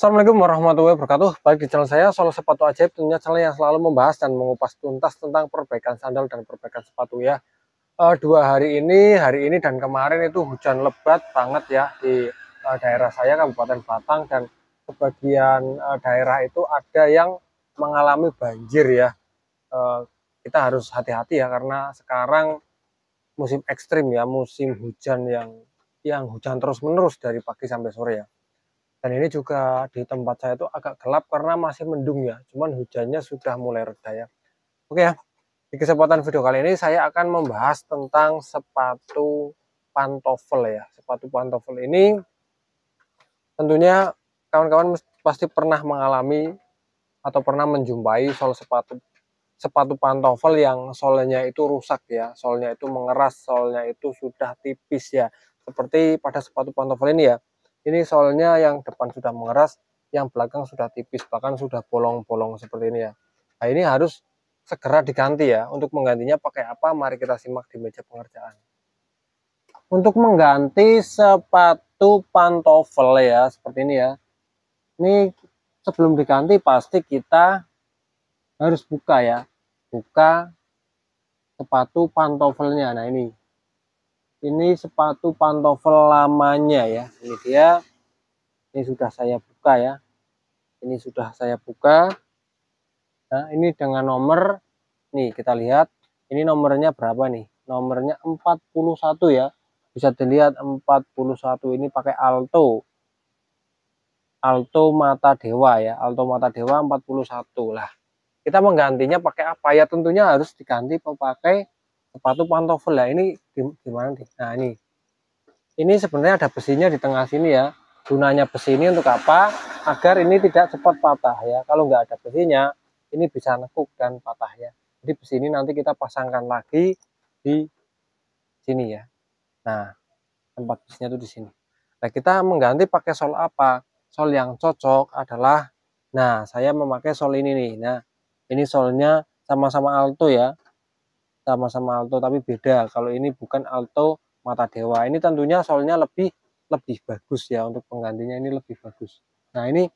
Assalamualaikum warahmatullahi wabarakatuh. Balik di channel saya, Soal Sepatu Ajaib, tentunya channel yang selalu membahas dan mengupas tuntas tentang perbaikan sandal dan perbaikan sepatu ya. Hari ini dan kemarin itu hujan lebat banget ya di daerah saya, Kabupaten Batang, dan sebagian daerah itu ada yang mengalami banjir ya. Eh, Kita harus hati-hati ya, karena sekarang musim ekstrim ya, musim hujan yang hujan terus-menerus dari pagi sampai sore ya. Dan ini juga di tempat saya itu agak gelap karena masih mendung ya, cuman hujannya sudah mulai reda ya. Oke ya, di kesempatan video kali ini saya akan membahas tentang sepatu pantofel ya. Sepatu pantofel ini tentunya kawan-kawan pasti pernah mengalami atau pernah menjumpai sepatu sepatu pantofel yang solnya itu rusak ya, solnya itu mengeras, solnya itu sudah tipis ya. Seperti pada sepatu pantofel ini ya. Ini solnya yang depan sudah mengeras, yang belakang sudah tipis, bahkan sudah bolong-bolong seperti ini ya. Nah, ini harus segera diganti ya. Untuk menggantinya pakai apa? Mari kita simak di meja pengerjaan. Untuk mengganti sepatu pantofel ya, seperti ini ya. Ini sebelum diganti pasti kita harus buka ya. Buka sepatu pantofelnya. Nah, ini sepatu pantofel lamanya ya. Ini dia. Ini sudah saya buka ya. Ini sudah saya buka. Nah, ini dengan nomor, nih kita lihat, ini nomornya berapa nih? Nomornya 41 ya. Bisa dilihat 41, ini pakai Alto. Alto Mata Dewa ya. Alto Mata Dewa 41 lah. Kita menggantinya pakai apa ya? Tentunya harus diganti pakai sepatu pantofel ya. Ini gimana nih? Nah, ini sebenarnya ada besinya di tengah sini ya. Gunanya besi ini untuk apa? Agar ini tidak cepat patah ya. Kalau nggak ada besinya, ini bisa nekuk dan patah ya. Jadi besi ini nanti kita pasangkan lagi di sini ya. Nah, tempat besinya tuh di sini. Nah, kita mengganti pakai sol apa? Sol yang cocok adalah, nah, saya memakai sol ini nih. Nah, ini solnya sama-sama Alto ya. Sama-sama Alto tapi beda. Kalau ini bukan Alto Mata Dewa. Ini tentunya solnya lebih bagus ya, untuk penggantinya ini lebih bagus. Nah, ini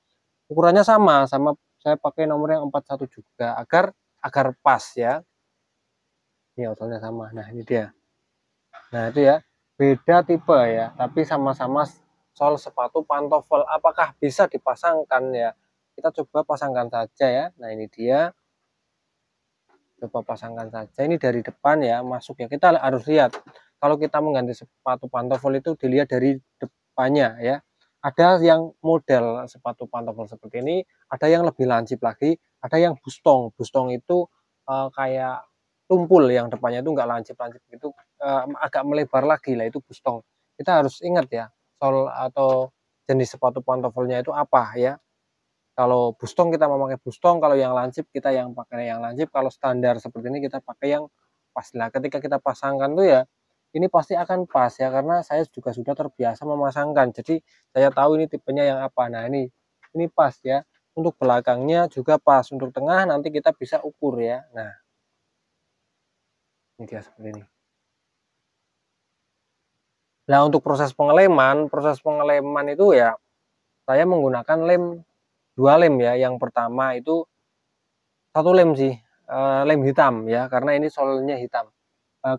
ukurannya sama saya pakai nomor yang 41 juga agar pas ya. Ini solnya sama. Nah, ini dia. Nah, itu ya. Beda tipe ya, tapi sama-sama sol sepatu pantofel. Apakah bisa dipasangkan ya? Kita coba pasangkan saja ya. Nah, ini dia. Coba pasangkan saja. Ini dari depan ya, masuk ya. Kita harus lihat. Kalau kita mengganti sepatu pantofel itu dilihat dari depannya ya. Ada yang model sepatu pantofel seperti ini, ada yang lebih lancip lagi, ada yang bustong. Bustong itu kayak tumpul, yang depannya itu enggak lancip-lancip gitu, agak melebar lagi lah, itu bustong. Kita harus ingat ya, sol atau jenis sepatu pantofelnya itu apa ya. Kalau bustong kita memakai bustong, kalau yang lancip kita yang pakai yang lancip, kalau standar seperti ini kita pakai yang pas. Nah, ketika kita pasangkan tuh ya, ini pasti akan pas ya, karena saya juga sudah terbiasa memasangkan. Jadi saya tahu ini tipenya yang apa. Nah, ini pas ya. Untuk belakangnya juga pas, untuk tengah nanti kita bisa ukur ya. Nah, ini dia seperti ini. Nah, untuk proses pengeleman itu ya, saya menggunakan lem, 2 lem ya. Yang pertama itu 1 lem sih, lem hitam ya, karena ini solnya hitam.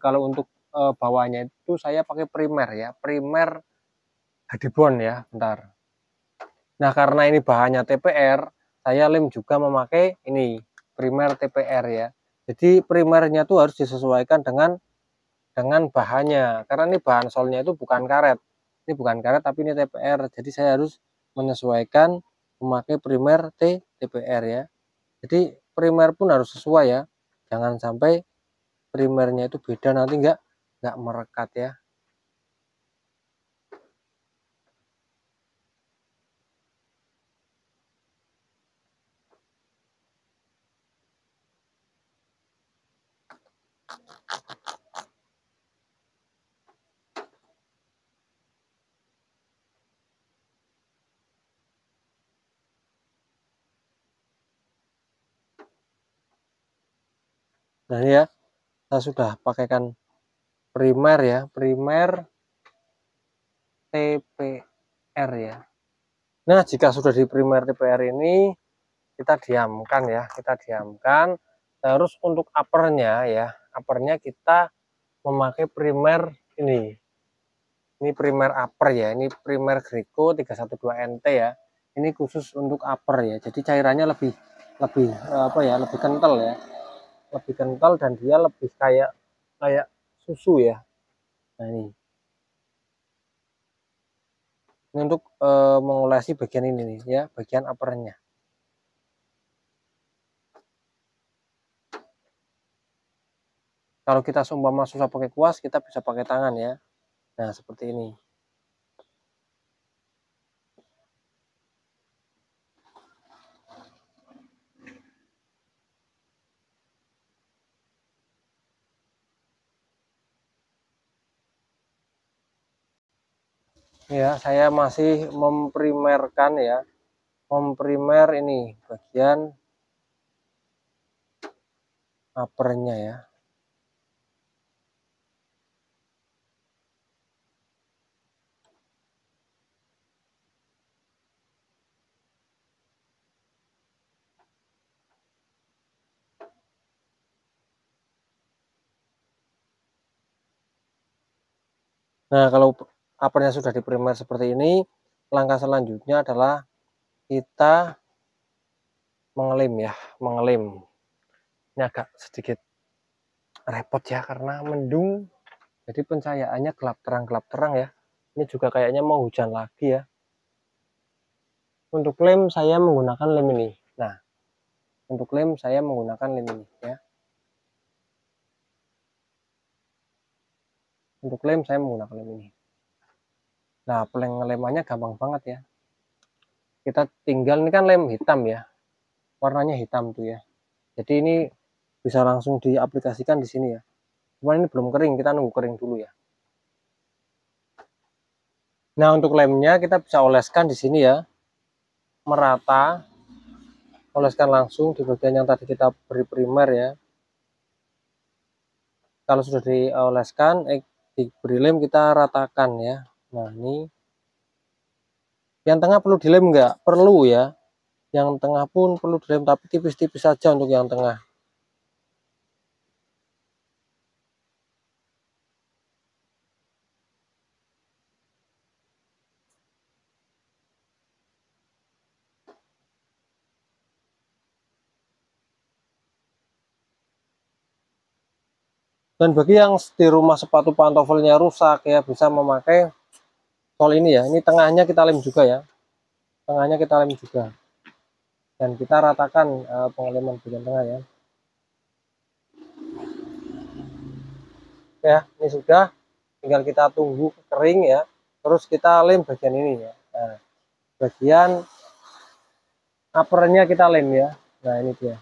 Kalau untuk bawahnya itu saya pakai primer ya, primer Hadibon ya, bentar. Nah, karena ini bahannya TPR, saya lem juga memakai ini primer TPR ya. Jadi primernya tuh harus disesuaikan dengan bahannya, karena ini bahan solnya itu bukan karet. Ini bukan karet tapi ini TPR. Jadi saya harus menyesuaikan memakai primer TPR ya. Jadi primer pun harus sesuai ya. Jangan sampai primernya itu beda, nanti nggak merekat ya. Nah, ini ya, saya sudah pakaikan primer ya, primer TPR ya. Nah, jika sudah di primer TPR ini kita diamkan ya, kita diamkan. Terus untuk uppernya ya, uppernya kita memakai primer ini. Ini primer upper ya, ini primer Greco 312 NT ya. Ini khusus untuk upper ya. Jadi cairannya lebih apa ya, lebih kental ya. Lebih kental dan dia lebih kayak susu ya. Nah, ini untuk mengolesi bagian ini nih ya, bagian uppernya. Kalau kita seumpama susah pakai kuas, kita bisa pakai tangan ya. Nah, seperti ini. Ya, saya masih memprimerkan ya. Memprimer ini bagian uppernya ya. Nah, kalau uppernya sudah di primer seperti ini, langkah selanjutnya adalah kita mengelem ya, mengelem. Ini agak sedikit repot ya karena mendung, jadi pencahayaannya gelap terang ya. Ini juga kayaknya mau hujan lagi ya. Untuk lem saya menggunakan lem ini. Nah, untuk lem saya menggunakan lem ini ya. Untuk lem saya menggunakan lem ini. Nah, pengelemannya gampang banget ya. Kita tinggal, ini kan lem hitam ya, warnanya hitam tuh ya. Jadi ini bisa langsung diaplikasikan di sini ya. Cuman ini belum kering, kita nunggu kering dulu ya. Nah, untuk lemnya kita bisa oleskan di sini ya, merata. Oleskan langsung di bagian yang tadi kita beri primer ya. Kalau sudah dioleskan, diberi lem kita ratakan ya. Nah, ini yang tengah perlu dilem enggak? Perlu ya. Yang tengah pun perlu dilem, tapi tipis-tipis saja untuk yang tengah. Dan bagi yang di rumah sepatu pantofelnya rusak ya, bisa memakai sol ini ya. Ini tengahnya kita lem juga ya. Tengahnya kita lem juga. Dan kita ratakan pengeleman bagian tengah ya. Ya, ini sudah, tinggal kita tunggu kering ya. Terus kita lem bagian ini ya. Nah, bagian uppernya kita lem ya. Nah, ini dia.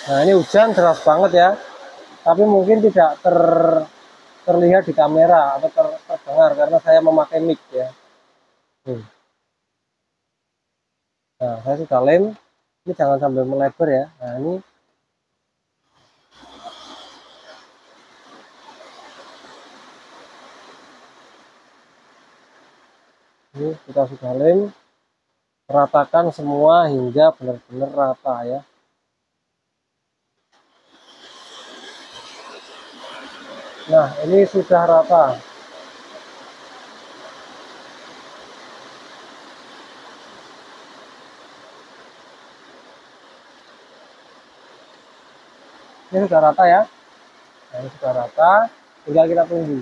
Nah, ini hujan deras banget ya. Tapi mungkin tidak terlihat di kamera atau terdengar karena saya memakai mic ya. Nah, saya sudah lem. Ini jangan sambil melebar ya. Nah, ini kita sudah lem. Ratakan semua hingga benar-benar rata ya. Nah, ini sudah rata. Ini sudah rata ya. Nah, ini sudah rata. Tinggal kita tunggu.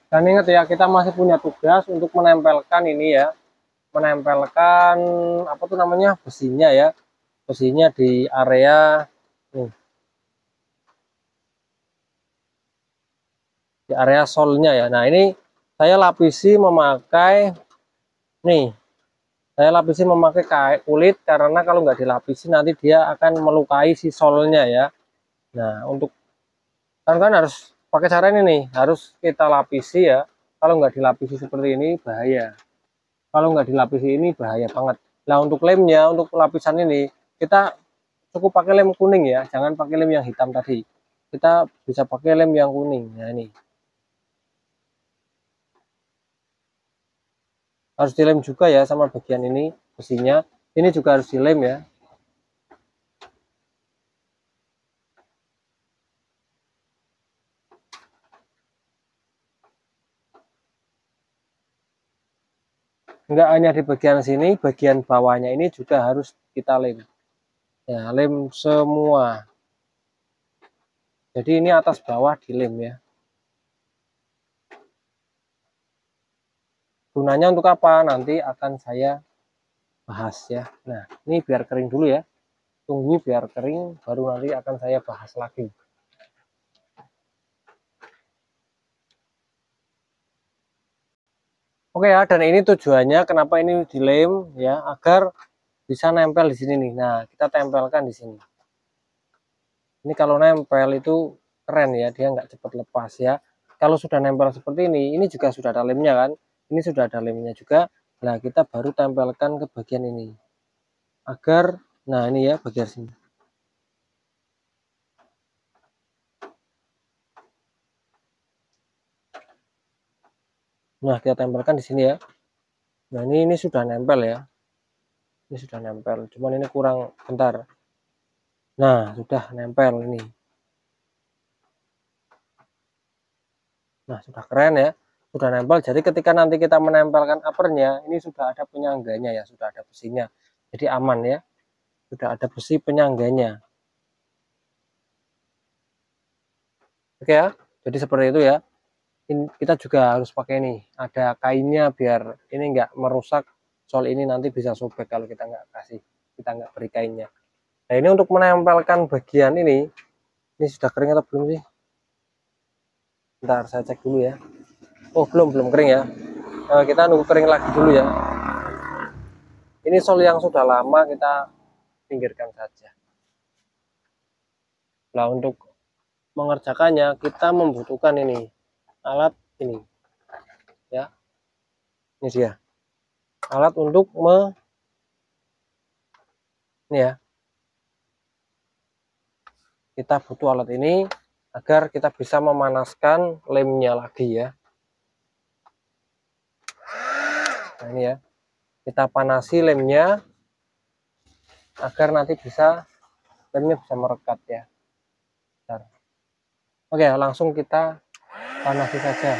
Dan ingat ya, kita masih punya tugas untuk menempelkan ini ya. Menempelkan apa tuh namanya, besinya ya. Besinya di area nih. Di area solnya ya. Nah, ini saya lapisi memakai nih. Saya lapisi memakai kain kulit karena kalau nggak dilapisi nanti dia akan melukai si solnya ya. Nah, untuk kan harus pakai cara ini nih, harus kita lapisi ya. Kalau nggak dilapisi seperti ini bahaya. Kalau nggak dilapisi ini bahaya banget. Nah, untuk lemnya, untuk lapisan ini kita cukup pakai lem kuning ya, jangan pakai lem yang hitam tadi. Kita bisa pakai lem yang kuning. Nah, ini. harus dilem juga ya sama bagian ini besinya, ini juga harus dilem ya. Enggak hanya di bagian sini, bagian bawahnya ini juga harus kita lem ya, lem semua. Jadi ini atas bawah dilem ya. Gunanya untuk apa? Nanti akan saya bahas ya. Nah, ini biar kering dulu ya. Tunggu biar kering, baru nanti akan saya bahas lagi. Oke ya, dan ini tujuannya kenapa ini dilem ya, agar bisa nempel di sini nih. Nah, kita tempelkan di sini. Ini kalau nempel itu keren ya, dia nggak cepat lepas ya. Kalau sudah nempel seperti ini juga sudah ada lemnya kan. Ini sudah ada lemnya juga. Nah, kita baru tempelkan ke bagian ini. Agar, nah ini ya bagian sini. Nah, kita tempelkan di sini ya. Nah, ini sudah nempel ya. Ini sudah nempel, cuman ini kurang bentar. Nah, sudah nempel ini. Nah, sudah keren ya. Sudah nempel. Jadi ketika nanti kita menempelkan uppernya, ini sudah ada penyangganya ya, sudah ada besinya. Jadi aman ya. Sudah ada besi penyangganya. Oke ya. Jadi seperti itu ya. Ini kita juga harus pakai nih, ada kainnya biar ini enggak merusak. Soal ini nanti bisa sobek kalau kita nggak kasih, kita nggak beri kainnya. Nah, ini untuk menempelkan bagian ini sudah kering atau belum sih? Bentar, saya cek dulu ya. Oh, belum kering ya. Kita nunggu kering lagi dulu ya. Ini sol yang sudah lama kita pinggirkan saja. Nah, untuk mengerjakannya kita membutuhkan ini alat ini ya. Ini dia alat untuk ini ya. Kita butuh alat ini agar kita bisa memanaskan lemnya lagi ya. Nah, ini ya. Kita panasi lemnya agar nanti lemnya bisa merekat ya. Bentar. Oke, langsung kita panasi saja.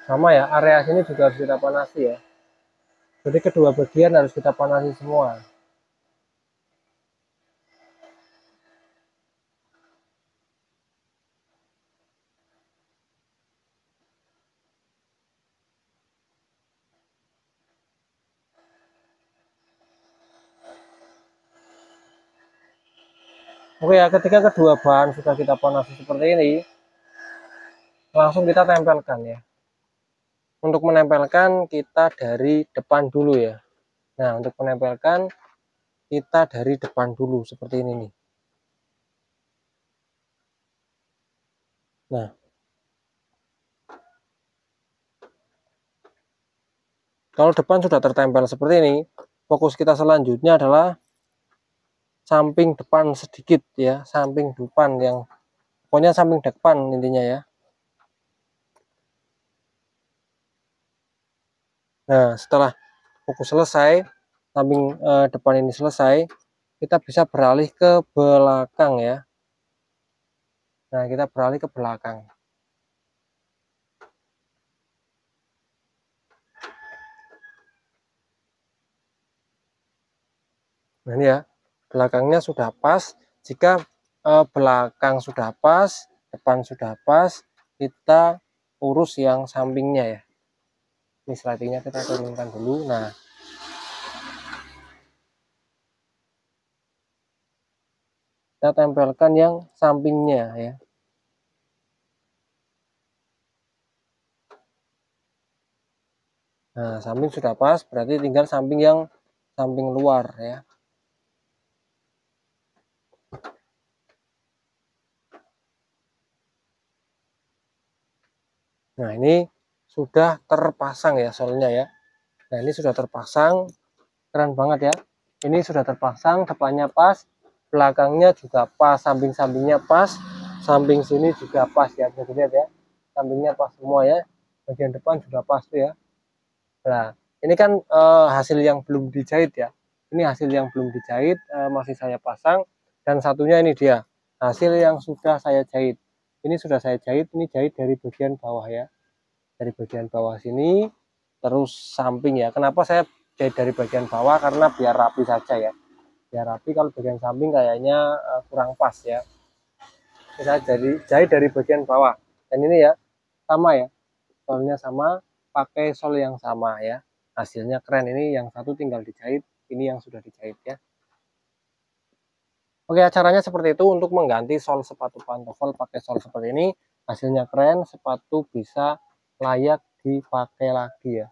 Sama ya, area sini juga harus kita panasi ya. Jadi kedua bagian harus kita panasi semua. Oke ya, ketika kedua bahan sudah kita panasi seperti ini, langsung kita tempelkan ya. Untuk menempelkan kita dari depan dulu ya. Nah, untuk menempelkan kita dari depan dulu seperti ini nih. Nah, kalau depan sudah tertempel seperti ini, fokus kita selanjutnya adalah samping depan sedikit ya, samping depan yang pokoknya samping depan intinya ya. Nah, setelah fokus selesai, samping depan ini selesai, kita bisa beralih ke belakang ya. Nah, kita beralih ke belakang. Nah, ini ya, belakangnya sudah pas. Jika belakang sudah pas, depan sudah pas, kita urus yang sampingnya ya. Ini slidingnya kita turunkan dulu. Nah, kita tempelkan yang sampingnya ya. Nah, samping sudah pas, berarti tinggal samping yang samping luar ya. Nah, ini sudah terpasang ya solnya ya. Nah, ini sudah terpasang. Keren banget ya. Ini sudah terpasang, depannya pas, belakangnya juga pas, samping-sampingnya pas, samping sini juga pas ya, bisa dilihat ya. Sampingnya pas semua ya. Bagian depan juga pas tuh ya. Nah, ini kan hasil yang belum dijahit ya. Ini hasil yang belum dijahit, masih saya pasang. Dan satunya ini dia, hasil yang sudah saya jahit. Ini sudah saya jahit, ini jahit dari bagian bawah ya. Dari bagian bawah sini, terus samping ya. Kenapa saya jahit dari bagian bawah? Karena biar rapi saja ya. Biar rapi, kalau bagian samping kayaknya kurang pas ya. Saya jahit dari bagian bawah. Dan ini ya, sama ya. Solnya sama, pakai sol yang sama ya. Hasilnya keren. Ini yang satu tinggal dijahit, ini yang sudah dijahit ya. Oke, caranya seperti itu untuk mengganti sol sepatu pantofel pakai sol seperti ini. Hasilnya keren, sepatu bisa layak dipakai lagi ya.